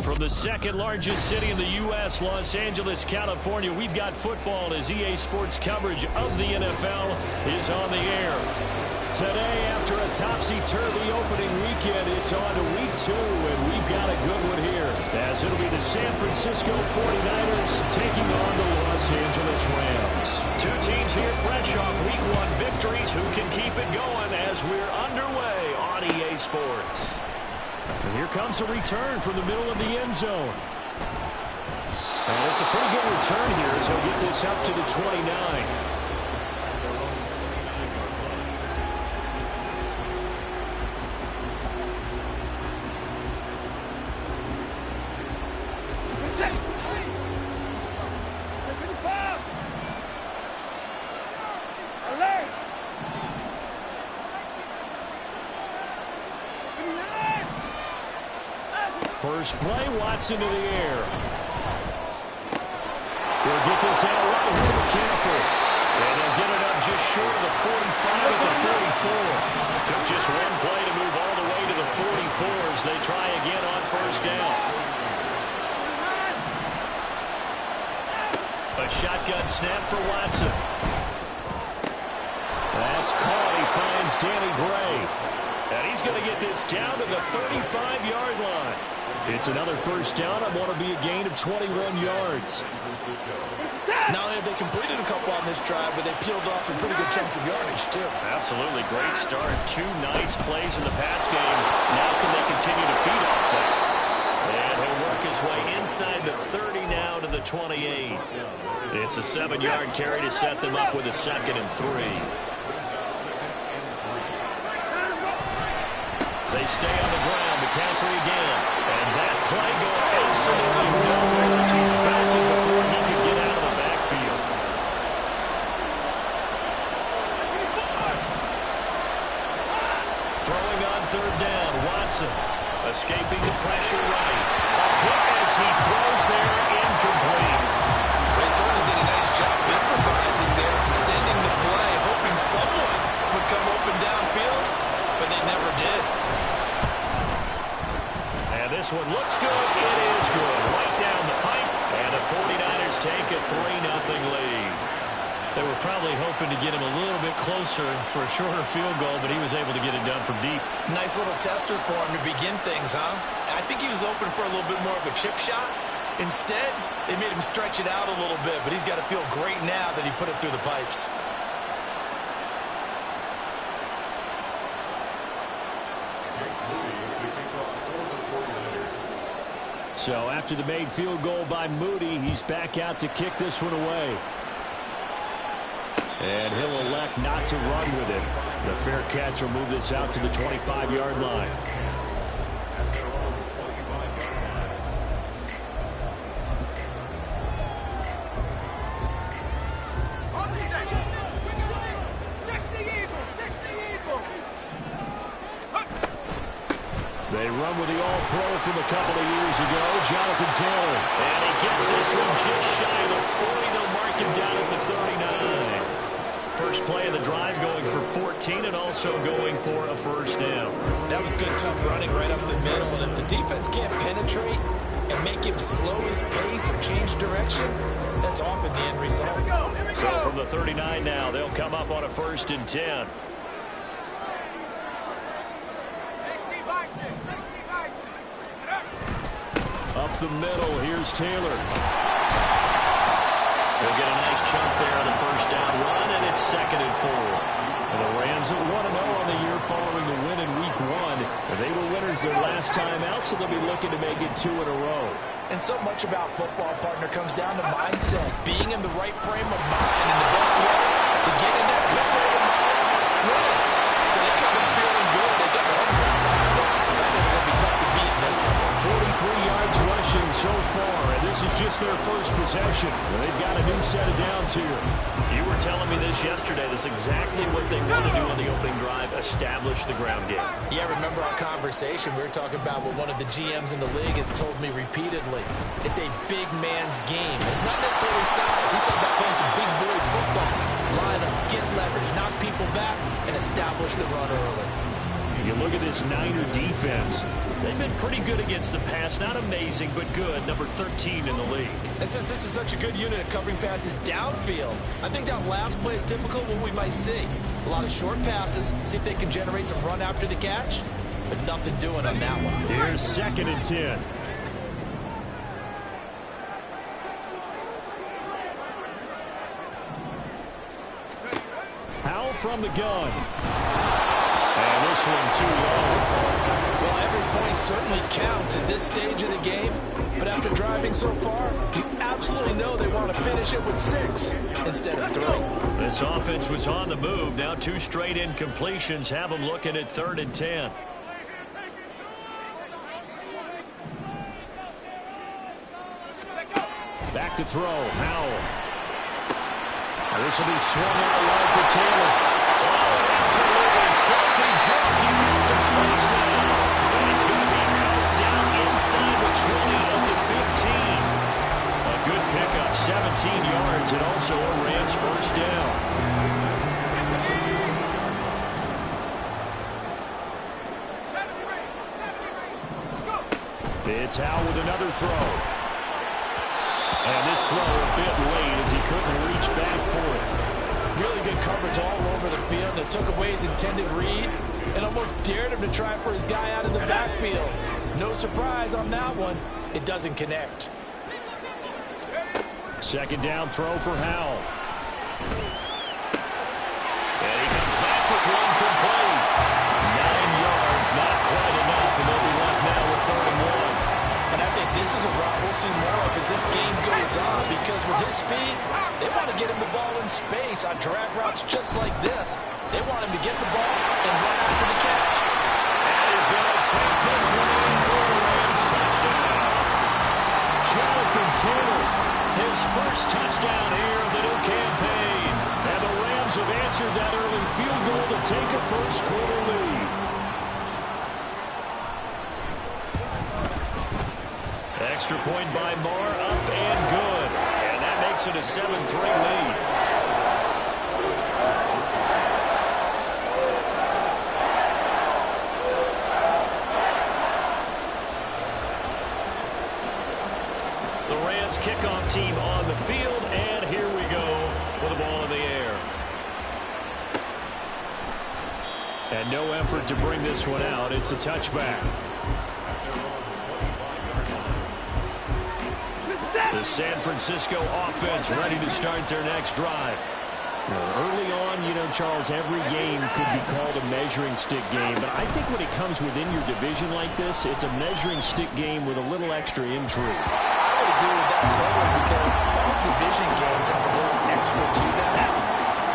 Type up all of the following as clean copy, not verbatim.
From the second largest city in the U.S., Los Angeles, California, we've got football as EA Sports coverage of the NFL is on the air. Today, after a topsy-turvy opening weekend, it's on to week 2, and we've got a good one here, as it'll be the San Francisco 49ers taking on the Los Angeles Rams. Two teams here fresh off week 1 victories. Who can keep it going as we're underway on EA Sports? And here comes a return from the middle of the end zone. And it's a pretty good return here as he'll get this up to the 29. First play, Watson to the air. He'll get this out right here to McCaffrey. And they'll get it up just short of the 45 at the 44. Took just one play to move all the way to the 44 as they try again on first down. A shotgun snap for Watson. That's caught. He finds Danny Gray. And he's going to get this down to the 35-yard line. It's another first down. I want to be a gain of 21 yards. Not only have they completed a couple on this drive, but they peeled off some pretty good chunks of yardage, too. Absolutely. Great start. 2 nice plays in the pass game. Now can they continue to feed off that? And he'll work his way inside the 30 now to the 28. It's a 7-yard carry to set them up with a 2nd and 3. They stay on the ground. McCaffrey again. And that play going absolutely nowhere as he's belted before he can get out of the backfield. Throwing on 3rd down. Watson escaping the pressure right. A hit as he throws there, incomplete. They certainly did a nice job improvising there, extending the play, hoping someone would come open downfield, but they never did. This one looks good. It is good. Right down the pipe. And the 49ers take a 3-0 lead. They were probably hoping to get him a little bit closer for a shorter field goal, but he was able to get it done from deep. Nice little tester for him to begin things, huh? I think he was open for a little bit more of a chip shot. Instead, they made him stretch it out a little bit, but he's got to feel great now that he put it through the pipes. So after the made field goal by Moody, he's back out to kick this one away. And he'll elect not to run with it. The fair catch will move this out to the 25-yard line. They run with the All-Pro from a couple of years ago, Jonathan Taylor. And he gets this one just shy of the 40. They'll mark him down at the 39. First play of the drive going for 14 and also going for a first down. That was good, tough running right up the middle. And if the defense can't penetrate and make him slow his pace or change direction, that's often the end result. So from the 39 now, they'll come up on a 1st and 10. Up the middle, here's Taylor. They'll get a nice chunk there on the first down run, and it's 2nd and 4. And the Rams at 1-0 on the year following the win in week 1. They were winners their last time out, so they'll be looking to make it 2 in a row. And so much about football, partner, comes down to mindset. Being in the right frame of mind and the best way to get in that good frame of mind, winning. So they come in feeling good. They got the home ground behind them. I think they'll be tough to beat in this one. 43 yards rushing so far, and this is just their first possession. They've got a new set of downs here. You were telling me this yesterday. That's exactly what they want to do on the opening drive, establish the ground game. Yeah, remember our conversation? We were talking about what one of the GMs in the league has told me repeatedly. It's a big man's game. It's not necessarily size. He's talking about playing some big boy football. Line up, get leverage, knock people back, and establish the run early. You look at this Niner defense. They've been pretty good against the pass. Not amazing, but good. Number 13 in the league. And since this is such a good unit at covering passes downfield, I think that last play is typical of what we might see. A lot of short passes, see if they can generate some run after the catch, but nothing doing on that one. Here's 2nd and 10. Howell from the gun. And this one too low. Well, every point certainly counts at this stage of the game, but after driving so far, you absolutely know they want to finish it with 6 instead of 3. This offense was on the move. Now 2 straight incompletions have them looking at 3rd and 10. Back to throw. Howell. This will be swung out wide for Taylor. Oh, absolutely filthy jump. He's got some space now. And he's going to be knocked down inside the 20 of the 15. A good pickup, 17 yards, and also a Rams first down. It's Howell with another throw. And this throw a bit late as he couldn't reach back for it. Really good coverage all over the field. It took away his intended read and almost dared him to try for his guy out of the backfield. No surprise on that one. It doesn't connect. 2nd down throw for Howell. And he comes back with one complete. 9 yards, not quite enough, and they'll be left now with 3rd and 1. And I think this is a route we'll see more of as this game goes on, because with his speed, they want to get him the ball in space on drag routes just like this. They want him to get the ball and run after the catch. And he's going to take this one in for the Rams touchdown. Jonathan Taylor, his first touchdown here of the new campaign. And the Rams have answered that early field goal to take a first-quarter lead. Extra point by Moore, up and good. And that makes it a 7-3 lead. The Rams kickoff team on the field, and here we go with the ball in the air. And no effort to bring this one out. It's a touchback. The San Francisco offense ready to start their next drive. Early on, you know, Charles, every game could be called a measuring stick game. But I think when it comes within your division like this, it's a measuring stick game with a little extra intrigue. I would agree with that totally, because all division games have a little extra to them.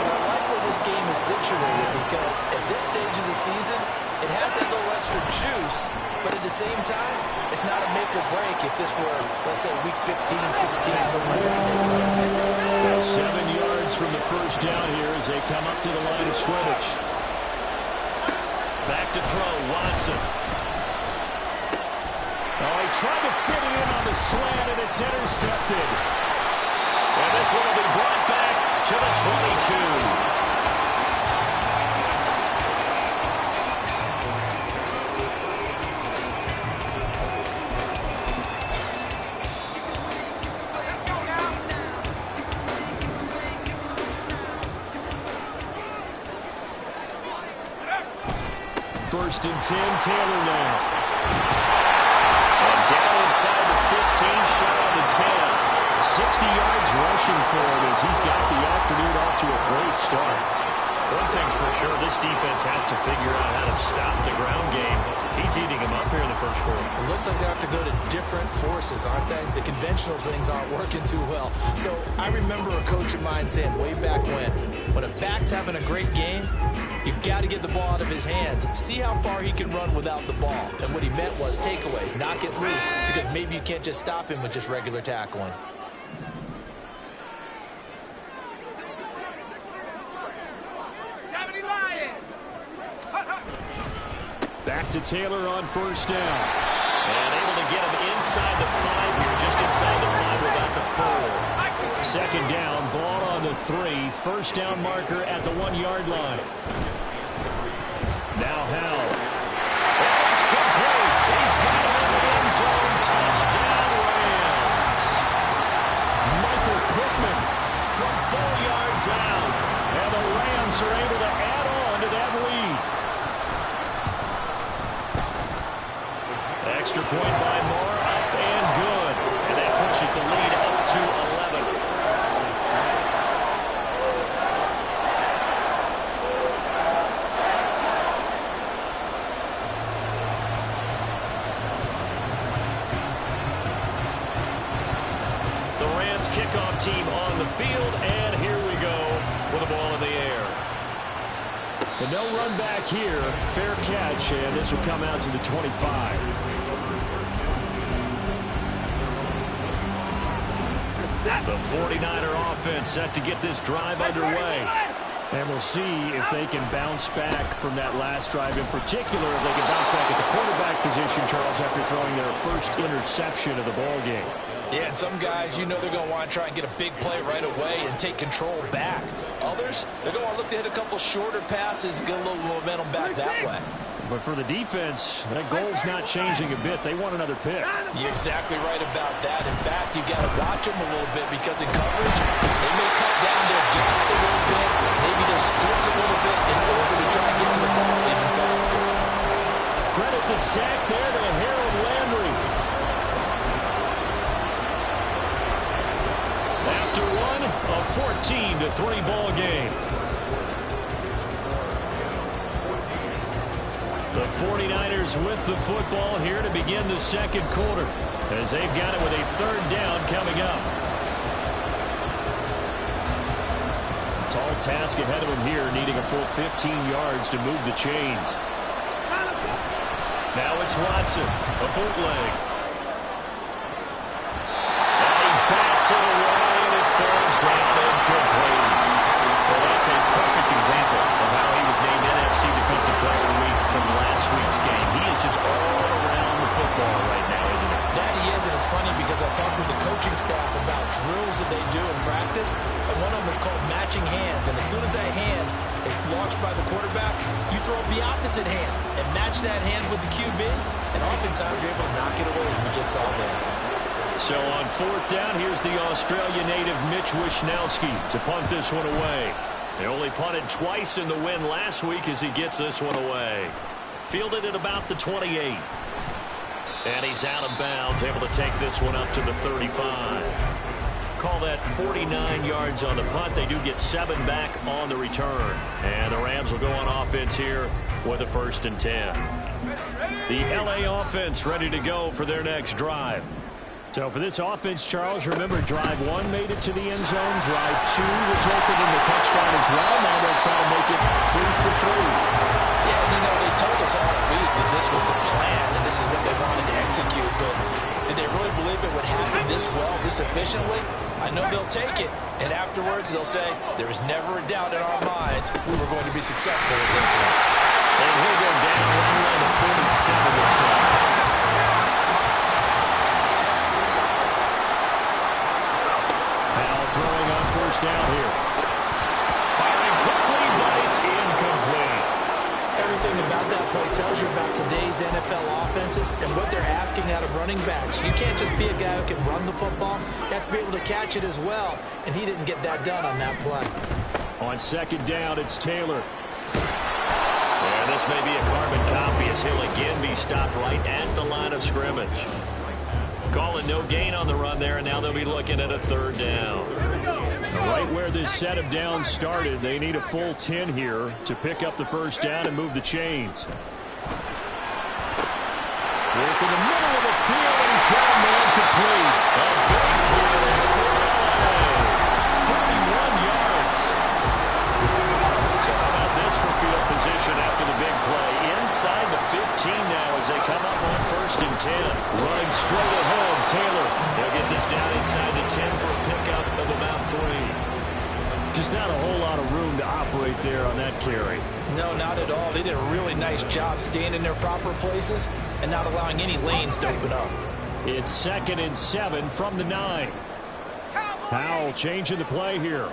But I like where this game is situated, because at this stage of the season, it has that little extra juice, but at the same time, it's not a make or break if this were, let's say, week 15, 16, something like that. So 7 yards from the first down here as they come up to the line of scrimmage. Back to throw, Watson. Oh, he tried to fit it in on the slant, and it's intercepted. And this one will be brought back to the 22. First and 10, Taylor now. And down inside the 15, shot of the 10. 60 yards rushing for him as he's got the afternoon off to a great start. One thing's for sure, this defense has to figure out how to stop the ground game. He's eating them up here in the first quarter. It looks like they have to go to different forces, aren't they? The conventional things aren't working too well. So I remember a coach of mine saying way back when a back's having a great game, you've got to get the ball out of his hands. See how far he can run without the ball. And what he meant was takeaways, not get loose, because maybe you can't just stop him with just regular tackling. Back to Taylor on first down. And able to get him inside the 5 here, just inside the 5 without the 4. Second down, ball on the 3. First down marker at the 1 yard line. Now Howell. Rams are able to add on to that lead. Extra point by Moore, up and good. And that pushes the lead up to 11. The Rams kickoff team on the field, and here we go with the ball in the air. But no run back here. Fair catch, and this will come out to the 25. The 49er offense set to get this drive underway. And we'll see if they can bounce back from that last drive in particular, if they can bounce back at the quarterback position, Charles, after throwing their first interception of the ball game. Yeah, and some guys, you know they're going to want to try and get a big play right away and take control back. Others, they're going to look to hit a couple shorter passes, get a little momentum back that way. But for the defense, that goal's not changing a bit. They want another pick. You're exactly right about that. In fact, you got to watch them a little bit because in coverage, they may cut down their gaps a little bit, maybe their splits a little bit in order to try and get to the ball even faster. Credit the sack there to Harold Landry. After one, a 14-3 ball game. The 49ers with the football here to begin the second quarter, as they've got it with a third down coming up. A tall task ahead of them here, needing a full 15 yards to move the chains. Now it's Watson, a bootleg. And he backs it away, and it falls down incomplete. Well, that's a perfect example of how he was named NFC Defensive Player of the Week from last week's game. He is just all around the football right now, isn't he? That he is, and it's funny because I talked with the coaching staff about drills that they do in practice, and one of them is called matching hands. And as soon as that hand is launched by the quarterback, you throw up the opposite hand and match that hand with the QB, and oftentimes you're able to knock it away, as we just saw there. So on fourth down, here's the Australia native Mitch Wishnowsky to punt this one away. They only punted twice in the win last week as he gets this one away. Fielded at about the 28. And he's out of bounds, able to take this one up to the 35. Call that 49 yards on the punt. They do get 7 back on the return. And the Rams will go on offense here with a 1st and 10. The LA offense ready to go for their next drive. So for this offense, Charles, remember drive 1 made it to the end zone. Drive 2 resulted in the touchdown as well. Now they'll try to make it 3 for 3. Yeah, you know, they told us all week that this was the plan and this is what they wanted to execute. But did they really believe it would happen this well, this efficiently? I know they'll take it. And afterwards, they'll say, there was never a doubt in our minds we were going to be successful with this one. And he'll go down around the 47 this time. Throwing on first down here. Firing quickly, but it's incomplete. Everything about that play tells you about today's NFL offenses and what they're asking out of running backs. You can't just be a guy who can run the football. You have to be able to catch it as well, and he didn't get that done on that play. On second down, it's Taylor. And this may be a carbon copy as he'll again be stopped right at the line of scrimmage. Calling no gain on the run there, and now they'll be looking at a third down. Right where this set of downs started, they need a full 10 here to pick up the first down and move the chains. Work in the middle of the field, and he's got a man complete. A big play there for LA. 31 yards. So how about this for field position after the big play? Inside the 15 now as they come up on 1st and 10. Running straight ahead, Taylor. They'll get this down inside the 10 for a pickup of about 3. Just not a whole lot of room to operate there on that carry. No, not at all. They did a really nice job staying in their proper places and not allowing any lanes to open up. It's 2nd and 7 from the 9. Howell changing the play here.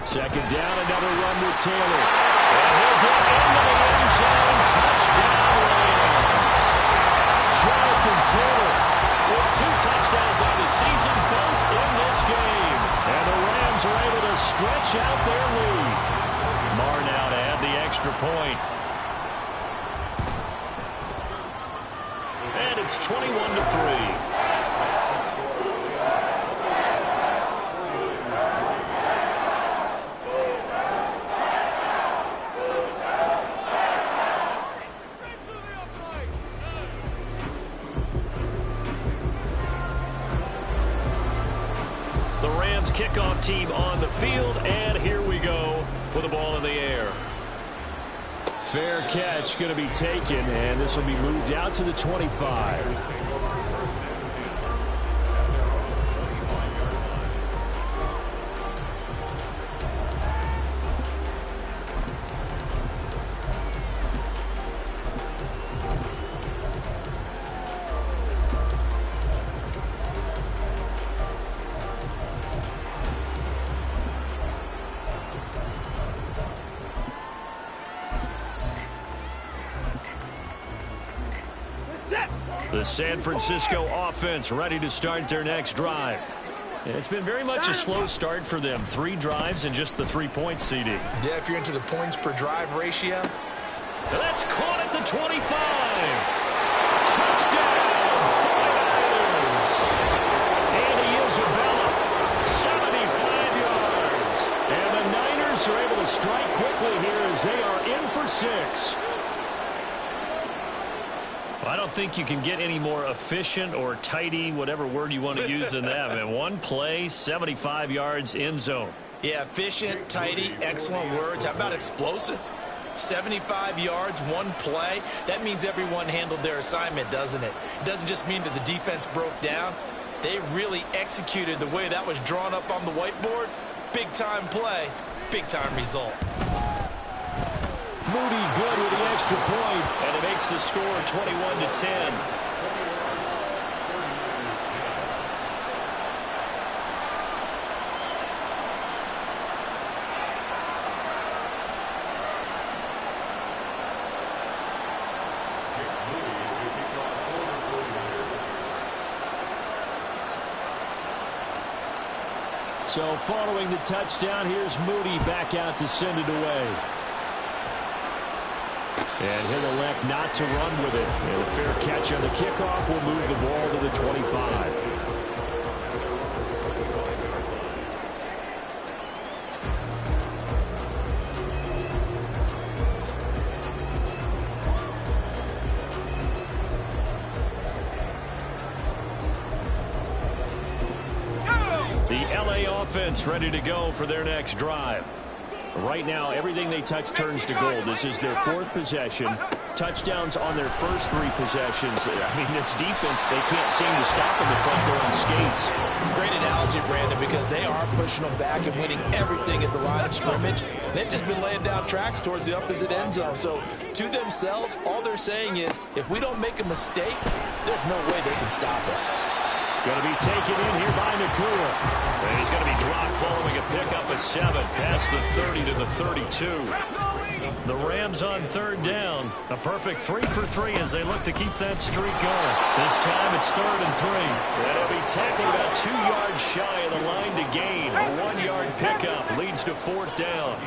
Second down, another run with Taylor. And he'll get into the end zone. Touchdown, Rams. Jonathan Taylor with 2 touchdowns on the season, both in this stretch out their lead. Marr now to add the extra point. And it's 21-3. Kickoff team on the field, and here we go with the ball in the air. Fair catch going to be taken, and this will be moved out to the 25. The San Francisco offense ready to start their next drive. And it's been very much a slow start for them. 3 drives and just the 3-point CD. Yeah, if you're into the points per drive ratio. That's caught at the 25. Touchdown, 49ers. Andy Isabella, 75 yards. And the Niners are able to strike quickly here as they are in for 6. I don't think you can get any more efficient or tidy, whatever word you want to use in that. And one play, 75 yards, end zone. Yeah, efficient, tidy, excellent words. How about explosive? 75 yards, one play. That means everyone handled their assignment, doesn't it? It doesn't just mean that the defense broke down. They really executed the way that was drawn up on the whiteboard. Big-time play, big-time result. Moody good with the extra point, and it makes the score 21-10. So following the touchdown, here's Moody back out to send it away. And he'll elect not to run with it. And a fair catch on the kickoff will move the ball to the 25. The LA offense ready to go for their next drive. Right now, everything they touch turns to gold. This is their 4th possession. Touchdowns on their first 3 possessions. I mean, this defense, they can't seem to stop them. It's like they're on skates. Great analogy, Brandon, because they are pushing them back and winning everything at the line of scrimmage. They've just been laying down tracks towards the opposite end zone. So, to themselves, all they're saying is, if we don't make a mistake, there's no way they can stop us. Going to be taken in here by Nakua. And he's going to be dropped following a pickup of 7 past the 30 to the 32. The Rams on 3rd down. A perfect 3 for 3 as they look to keep that streak going. This time it's 3rd and 3. And he'll be tackled about 2 yards shy of the line to gain. A 1-yard pickup leads to 4th down.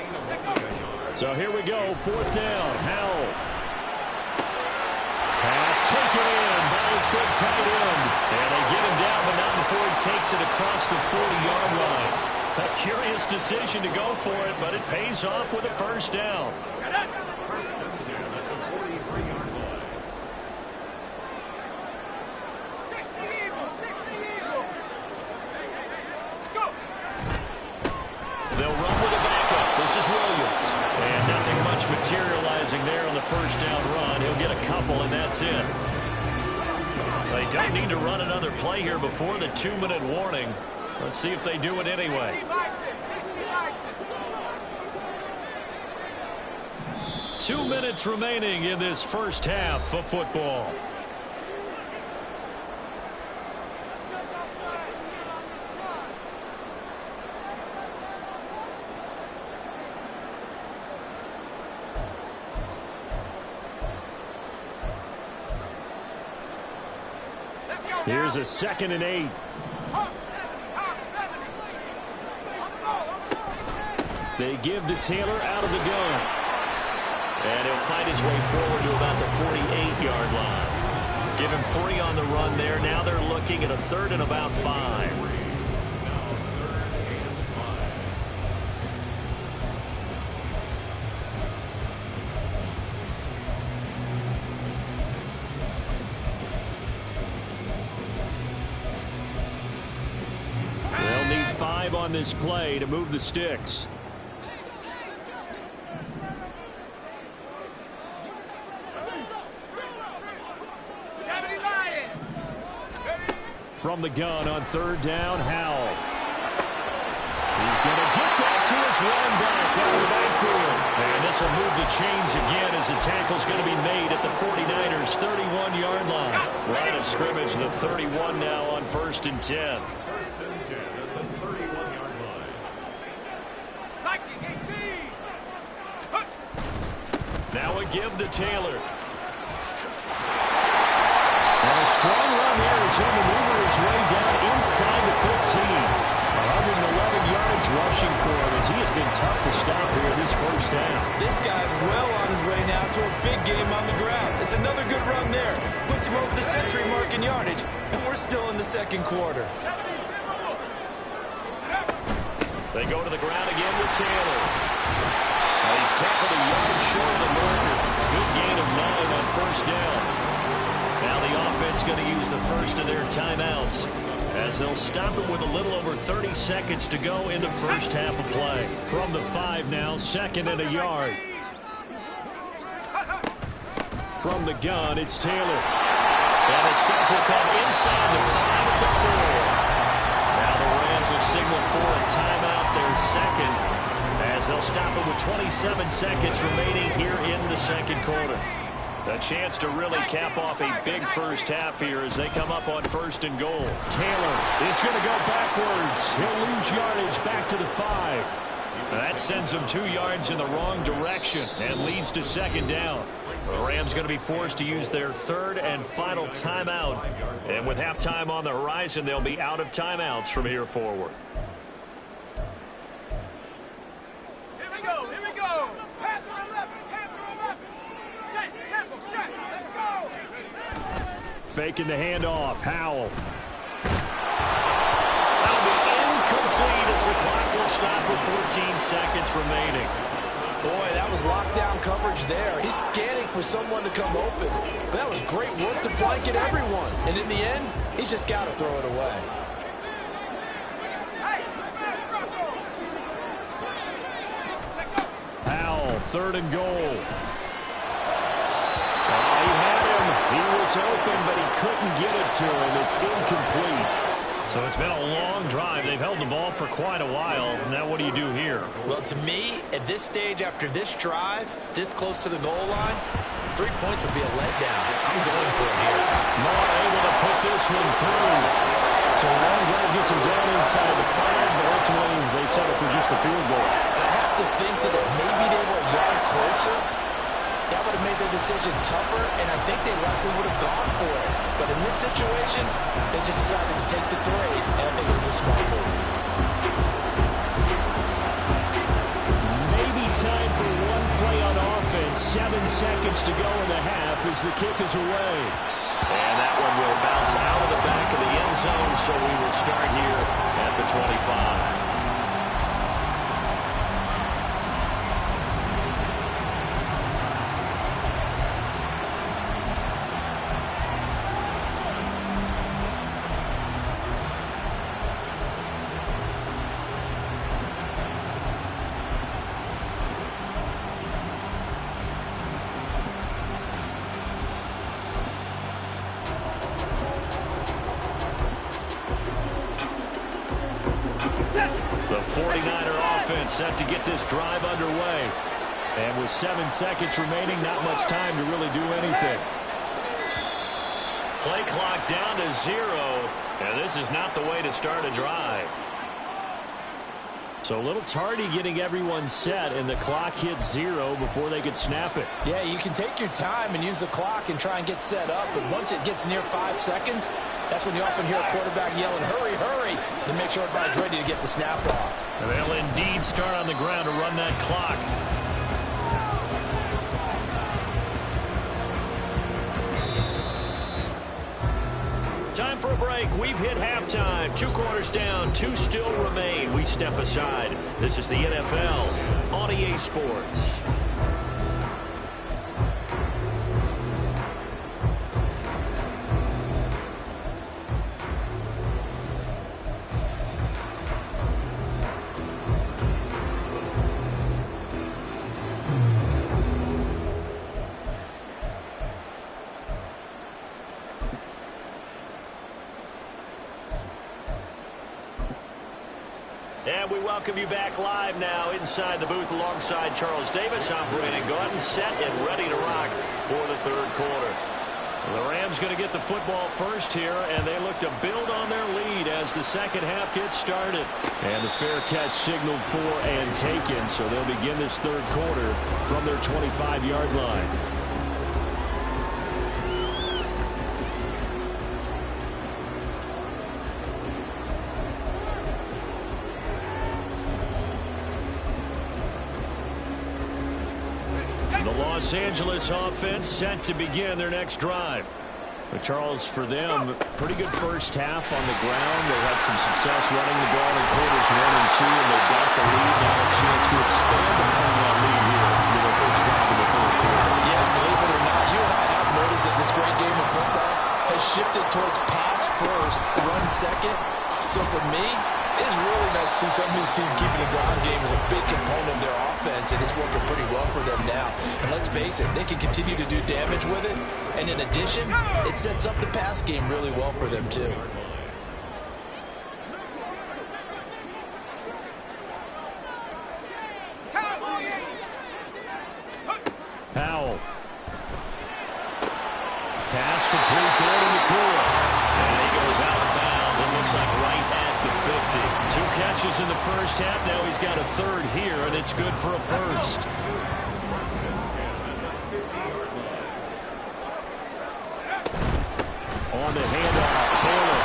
So here we go, 4th down. Howell. Pass taken in by his big tight end. And they get him down, but not before he takes it across the 40-yard line. A curious decision to go for it, but it pays off with a 1st down. They'll run with a backup. This is Williams. And nothing much materializing there on the 1st down run. He'll get a couple, and that's it. They don't need to run another play here before the 2-minute warning. Let's see if they do it anyway. 2 minutes remaining in this first half of football. Here's a 2nd and 8. They give to Taylor out of the gun. And he'll fight his way forward to about the 48-yard line. Give him 3 on the run there. Now they're looking at a 3rd and about 5. They'll need 5 on this play to move the sticks. From the gun on 3rd down, Howell. He's going to get that to his run back out of the backfield. And this will move the chains again as the tackle's going to be made at the 49ers' 31-yard line. Line of scrimmage, the 31 now on 1st and 10. 1st and 10 at the 31-yard line. Now a give to Taylor. And a strong run here as he'll maneuver his way down inside the 15. 111 yards rushing for him as he has been tough to stop here this first half. This guy's well on his way now to a big game on the ground. It's another good run there. Puts him over the century mark in yardage, and we're still in the 2nd quarter. They go to the ground again with Taylor. He's tackled a yard short of the marker. Good gain of 9 on 1st down. Now the offense going to use the first of their timeouts as they'll stop it with a little over 30 seconds to go in the first half of play. From the 5 now, 2nd and a yard. From the gun, it's Taylor. And the stop will come inside the 5 at the 4. Now the Rams will signal for a timeout, their 2nd, as they'll stop it with 27 seconds remaining here in the 2nd quarter. A chance to really cap off a big first half here as they come up on 1st and goal. Taylor is going to go backwards. He'll lose yardage back to the 5. That sends him 2 yards in the wrong direction and leads to 2nd down. The Rams going to be forced to use their 3rd and final timeout. And with halftime on the horizon, they'll be out of timeouts from here forward. Here we go. Pass to the left. Set. Let's go. Faking the handoff. Howell. That'll be incomplete as the clock will stop with 14 seconds remaining. Boy, that was lockdown coverage there. He's scanning for someone to come open. But that was great work to blanket everyone. And in the end, he's just got to throw it away. Howell, 3rd and goal. He had him. He was open, but he couldn't get it to him. It's incomplete. So it's been a long drive. They've held the ball for quite a while. Now what do you do here? Well, to me, at this stage after this drive, this close to the goal line, 3 points would be a letdown. I'm going for it here. Not able to put this one through. So long drive gets him down inside the 5, but ultimately they settle for just the field goal. I have to think that if maybe they were a yard closer, that would have made their decision tougher, and I think they likely would have gone for it. But in this situation, they just decided to take the 3, and I think it was a smart move. Maybe time for one play on offense. 7 seconds to go in the half as the kick is away. And that one will bounce out of the back of the end zone, so we will start here at the 25. The 49er offense set to get this drive underway. And with 7 seconds remaining, not much time to really do anything. Play clock down to 0. And this is not the way to start a drive. So a little tardy getting everyone set, and the clock hits 0 before they could snap it. Yeah, you can take your time and use the clock and try and get set up, but once it gets near 5 seconds, That's when you often hear a quarterback yelling, hurry, hurry, to make sure everybody's ready to get the snap off. And they'll indeed start on the ground to run that clock. Time for a break. We've hit halftime. 2 quarters down, 2 still remain. We step aside. This is the NFL on EA Sports. And we welcome you back live now inside the booth alongside Charles Davis. I'm Brandon Gaudin, set and ready to rock for the third quarter. The Rams going to get the football first here, and they look to build on their lead as the second half gets started. And the fair catch signaled for and taken, so they'll begin this third quarter from their 25-yard line. Los Angeles offense set to begin their next drive. But Charles, for them, pretty good first half on the ground. They had some success running the ball in quarters 1 and 2, and they got the lead. Now a chance to expand upon that lead here for their first drive in the third quarter. Yeah, believe it or not, you and I have noticed that this great game of football has shifted towards pass first, run second. So for me, it's really nice to see some of these teams keeping the ground game as a big component of their offense, and it's working pretty well for them now. And let's face it, they can continue to do damage with it. And in addition, it sets up the pass game really well for them too. Powell. Pass complete there to McCool. And he goes out of bounds. It looks like right at the 50. 2 catches in the first half. Now he's got a third here, and it's good for a first. On the handoff, Taylor.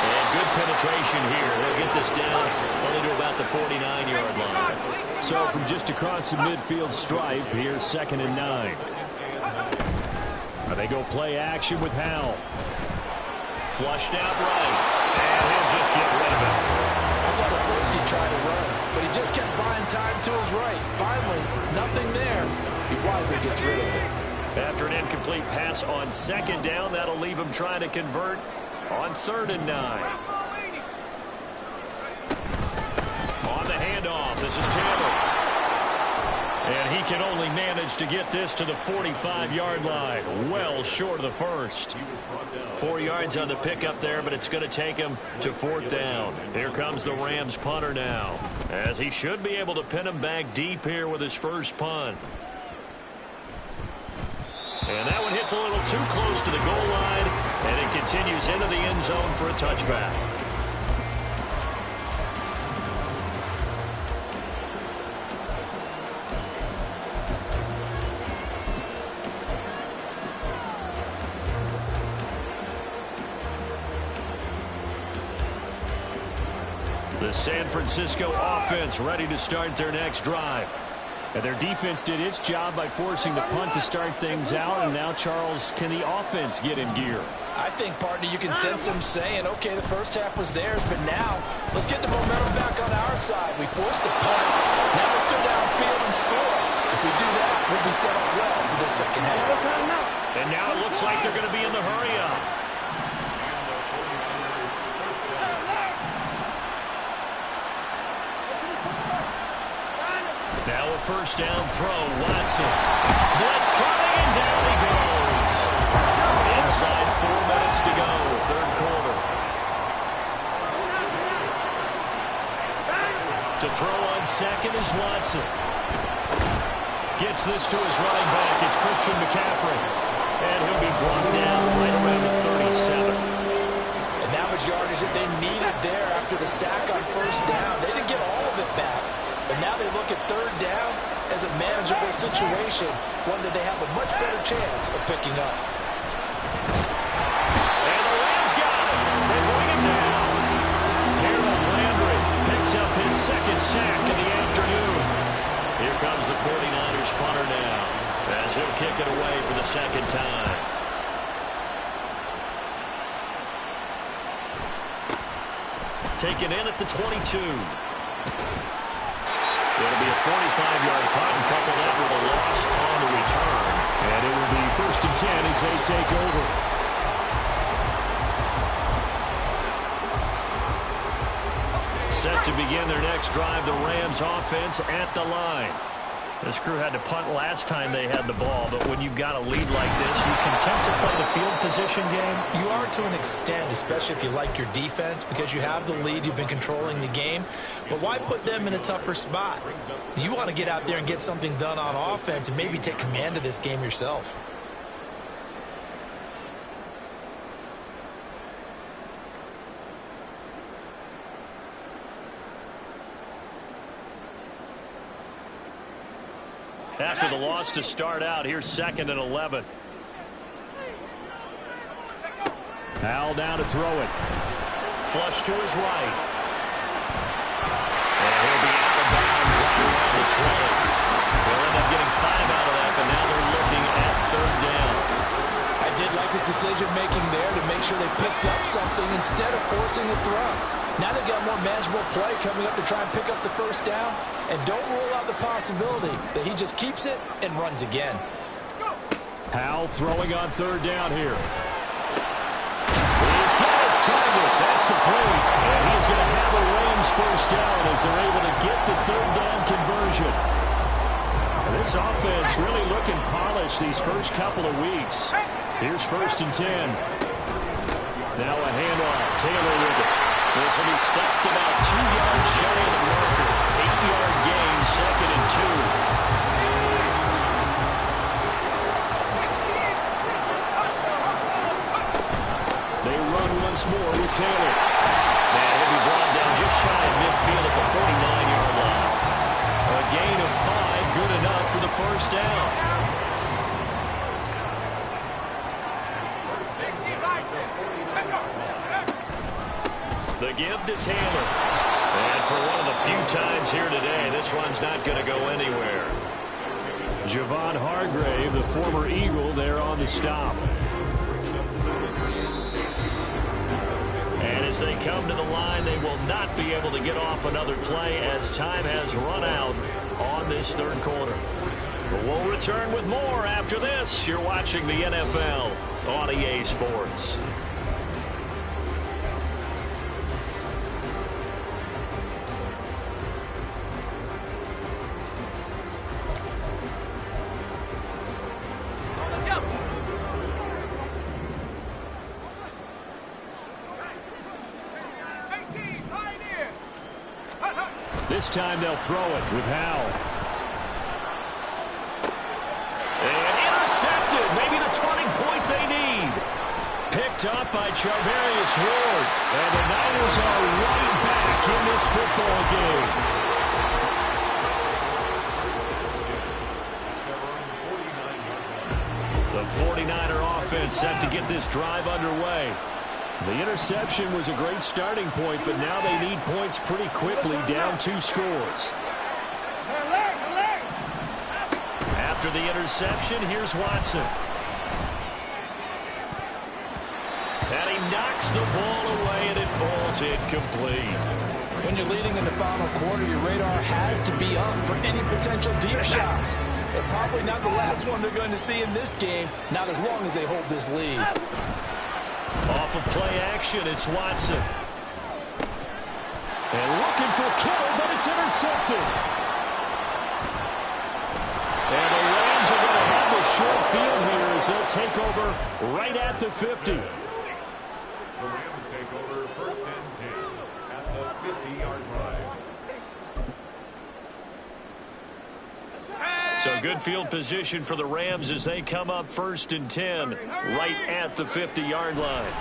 And good penetration here. They'll get this down only to about the 49-yard line. So from just across the midfield stripe, here's 2nd and 9. They go play action with Howell. Flushed out right. And he'll just get rid of it. I thought at first he tried to run, but he just kept buying time to his right. Finally, nothing there. He wisely gets rid of it. After an incomplete pass on 2nd down, that'll leave him trying to convert on 3rd and 9. On the handoff, this is Taylor. And he can only manage to get this to the 45-yard line. Well short of the first. 4 yards on the pickup there, but it's going to take him to 4th down. Here comes the Rams punter now, as he should be able to pin him back deep here with his first punt. And that one hits a little too close to the goal line, and it continues into the end zone for a touchback. The San Francisco offense ready to start their next drive. And their defense did its job by forcing the punt to start things out. And now, Charles, can the offense get in gear? I think, partner, you can sense them saying, okay, the first half was theirs, but now let's get the momentum back on our side. We forced the punt. Now let's go downfield and score. If we do that, we'll be set up well for the second half. And now it looks like they're going to be in the hurry-up. Now a first down throw, Watson. Blitz coming, and down he goes. Inside 4 minutes to go, third quarter. To throw on 2nd is Watson. Gets this to his running back. It's Christian McCaffrey. And he'll be brought down right around the 37. And that was yardage that they needed there after the sack on first down. They didn't get all of it back. But now they look at 3rd down as a manageable situation, one that they have a much better chance of picking up. And the Rams got it. Taken in at the 22. It'll be a 45-yard punt and couple that with a loss on the return. And it will be 1st and 10 as they take over. Set to begin their next drive, the Rams offense at the line. This crew had to punt last time they had the ball, but when you've got a lead like this, you content to play the field position game? You are to an extent, especially if you like your defense, because you have the lead, you've been controlling the game. But why put them in a tougher spot? You want to get out there and get something done on offense and maybe take command of this game yourself. After the loss to start out, here's 2nd and 11. Howell down to throw it. Flush to his right. And he'll be out of bounds right around the 20. They'll end up getting 5 out of that, but now they're looking at 3rd down. I did like his decision-making there to make sure they picked up something instead of forcing the throw. Now they've got more manageable play coming up to try and pick up the 1st down. And don't rule out the possibility that he just keeps it and runs again. Howell throwing on 3rd down here. He's got his target. That's complete. And he's going to have a Rams 1st down as they're able to get the 3rd down conversion. And this offense really looking polished these first couple of weeks. Here's 1st and 10. Now a handoff. Taylor with it. This will be stopped about 2 yards shy of the marker. 8-yard gain, 2nd and 2. They run once more with Taylor. And he'll be brought down just shy of midfield at the 49-yard line. A gain of 5, good enough for the 1st down. The give to Taylor. And for one of the few times here today, this one's not going to go anywhere. Javon Hargrave, the former Eagle, there on the stop. And as they come to the line, they will not be able to get off another play as time has run out on this 3rd quarter. But we'll return with more after this. You're watching the NFL on EA Sports. This time they'll throw it with Howell. And intercepted. Maybe the turning point they need. Picked up by Charvarius Ward. And the Niners are right back in this football game. The 49er offense set to get this drive underway. The interception was a great starting point, but now they need points pretty quickly, down 2 scores. After the interception, here's Watson. And he knocks the ball away, and it falls incomplete. When you're leading in the final quarter, your radar has to be up for any potential deep shots. And probably not the last one they're going to see in this game, not as long as they hold this lead. Off of play action, it's Watson. And looking for Kittle, but it's intercepted. And the Rams are going to have a short field here as they'll take over right at the 50. The Rams take over 1st and 10 at the 50-yard line. So good field position for the Rams as they come up 1st and 10 right at the 50-yard line.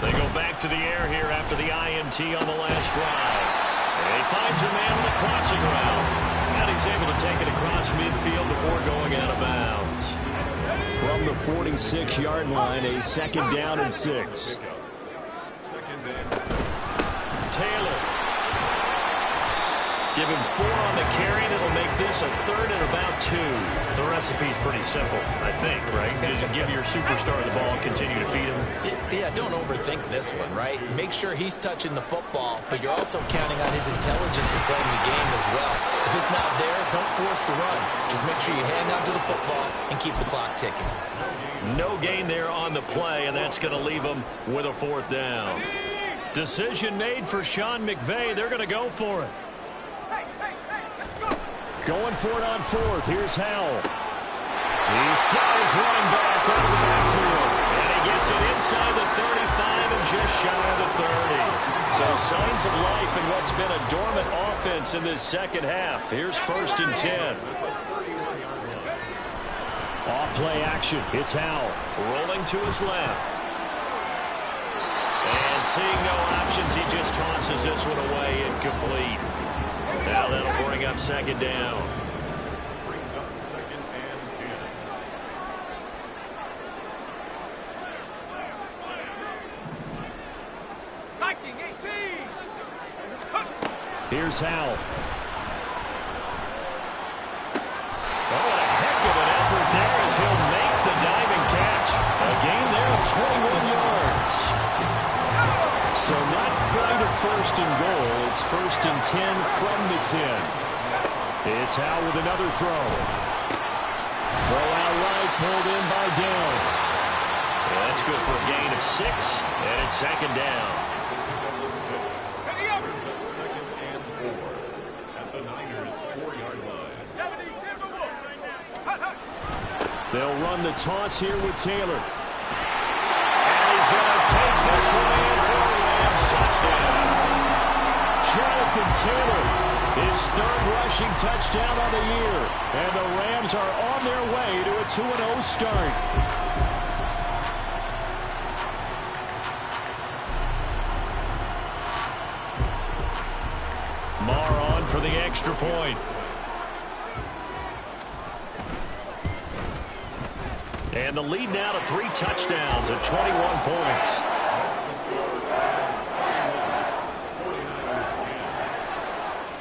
They go back to the air here after the INT on the last drive. And he finds a man on the crossing route. And he's able to take it across midfield before going out of bounds. From the 46-yard line, a 2nd down and 6. Taylor. Give him 4 on the carry, and it'll make this a 3rd and about 2. The recipe's pretty simple, I think, right? Just give your superstar the ball and continue to feed him. Yeah, don't overthink this one, right? Make sure he's touching the football, but you're also counting on his intelligence in playing the game as well. If it's not there, don't force the run. Just make sure you hang on to the football and keep the clock ticking. No gain there on the play, and that's going to leave him with a 4th down. Decision made for Sean McVay. They're going to go for it. Going for it on 4th. Here's Howell. He's got his running back over the backfield. And he gets it inside the 35 and just shy of the 30. So signs of life in what's been a dormant offense in this second half. Here's 1st and 10. Off play action. It's Howell. Rolling to his left. And seeing no options, he just tosses this one away incomplete. Now that'll bring up 2nd down. Brings up 2nd and 10. Viking 18. Here's Howell. Oh, a heck of an effort there as he'll make the diving catch. A gain there of 21 yards. So not quite a 1st and goal. It's 1st and 10 from the 10. It's Howell with another throw. Throw out right, pulled in by Downs. Yeah, that's good for a gain of 6, and it's 2nd down. Brings up 2nd and 4 at the Niners' 4-yard line. They'll run the toss here with Taylor. And he's going to take this one in for a Rams touchdown. Jonathan Taylor, his 3rd rushing touchdown on the year. And the Rams are on their way to a 2-0 start. Marr on for the extra point. And the lead now to 3 touchdowns at 21 points.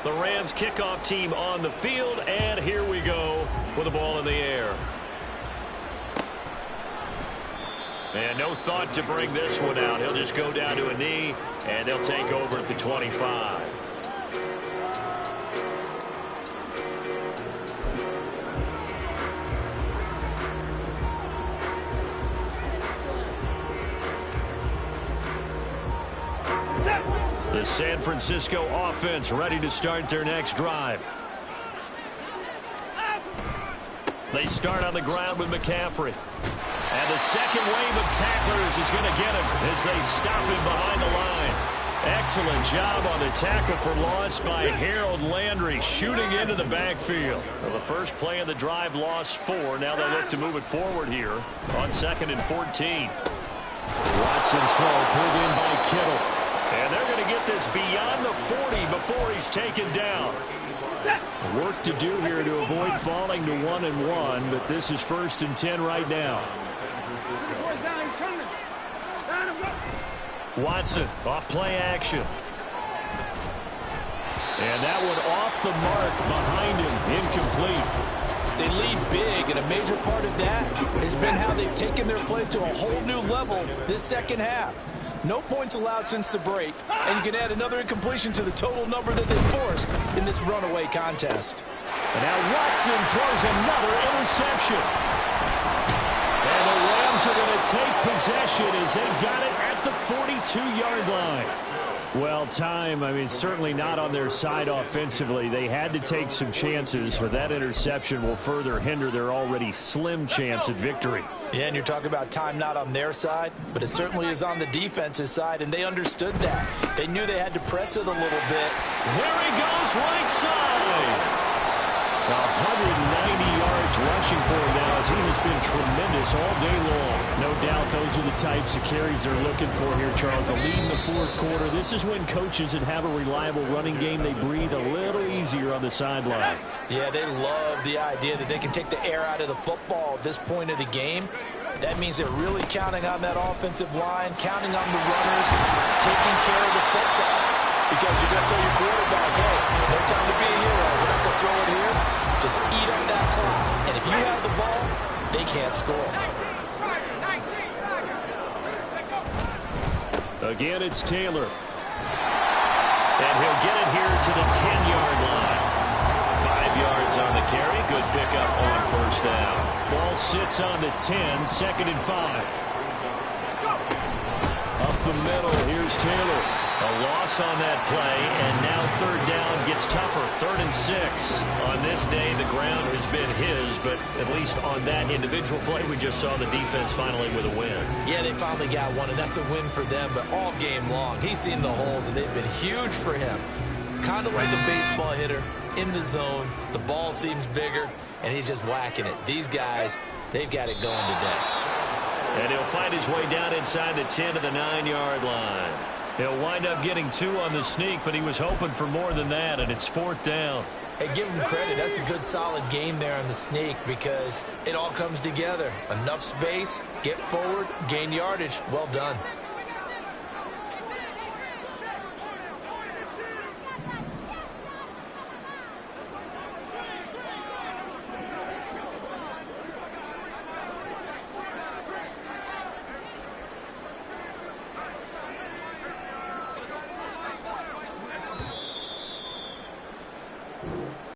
The Rams kickoff team on the field, and here we go with the ball in the air. And no thought to bring this one out. He'll just go down to a knee, and they'll take over at the 25. The San Francisco offense ready to start their next drive. They start on the ground with McCaffrey. And the second wave of tacklers is going to get him as they stop him behind the line. Excellent job on the tackle for loss by Harold Landry, shooting into the backfield. Well, the first play of the drive lost 4. Now they'll look to move it forward here on 2nd and 14. Watson's throw pulled in by Kittle. And they're going to get this beyond the 40 before he's taken down. Work to do here to avoid falling to 1-1, but this is 1st and 10 right now. Watson off play action. And that one off the mark behind him, incomplete. They lead big, and a major part of that has been how they've taken their play to a whole new level this second half. No points allowed since the break, and you can add another incompletion to the total number that they forced in this runaway contest. And now Watson throws another interception. And the Rams are going to take possession as they got it at the 42-yard line. Well, certainly not on their side offensively. They had to take some chances, but that interception will further hinder their already slim chance at victory. Yeah, and you're talking about time not on their side, but it certainly is on the defense's side, and they understood that. They knew they had to press it a little bit. There he goes, right side. 190 yards rushing for him now as he has been tremendous all day long. No doubt those are the types of carries they're looking for here, Charles. The lead in the 4th quarter. This is when coaches that have a reliable running game, they breathe a little easier on the sideline. Yeah, they love the idea that they can take the air out of the football at this point of the game. That means they're really counting on that offensive line, counting on the runners, taking care of the football. Because you're going to tell your quarterback, hey, no time to be Just eat up that clock. And if you have the ball, they can't score. Again, it's Taylor. And he'll get it here to the 10-yard line. 5 yards on the carry. Good pickup on first down. Ball sits on the 10, 2nd and 5. Up the middle, here's Taylor. A loss on that play, and now 3rd down gets tougher. 3rd and 6. On this day, the ground has been his, but at least on that individual play, we just saw the defense finally with a win. Yeah, they finally got one, and that's a win for them, but all game long, he's seen the holes, and they've been huge for him. Kind of like a baseball hitter in the zone. The ball seems bigger, and he's just whacking it. These guys, they've got it going today. And he'll find his way down inside the 10 to the 9-yard line. He'll wind up getting 2 on the sneak, but he was hoping for more than that, and it's 4th down. Hey, give him credit. That's a good, solid game there on the sneak because it all comes together. Enough space, get forward, gain yardage. Well done.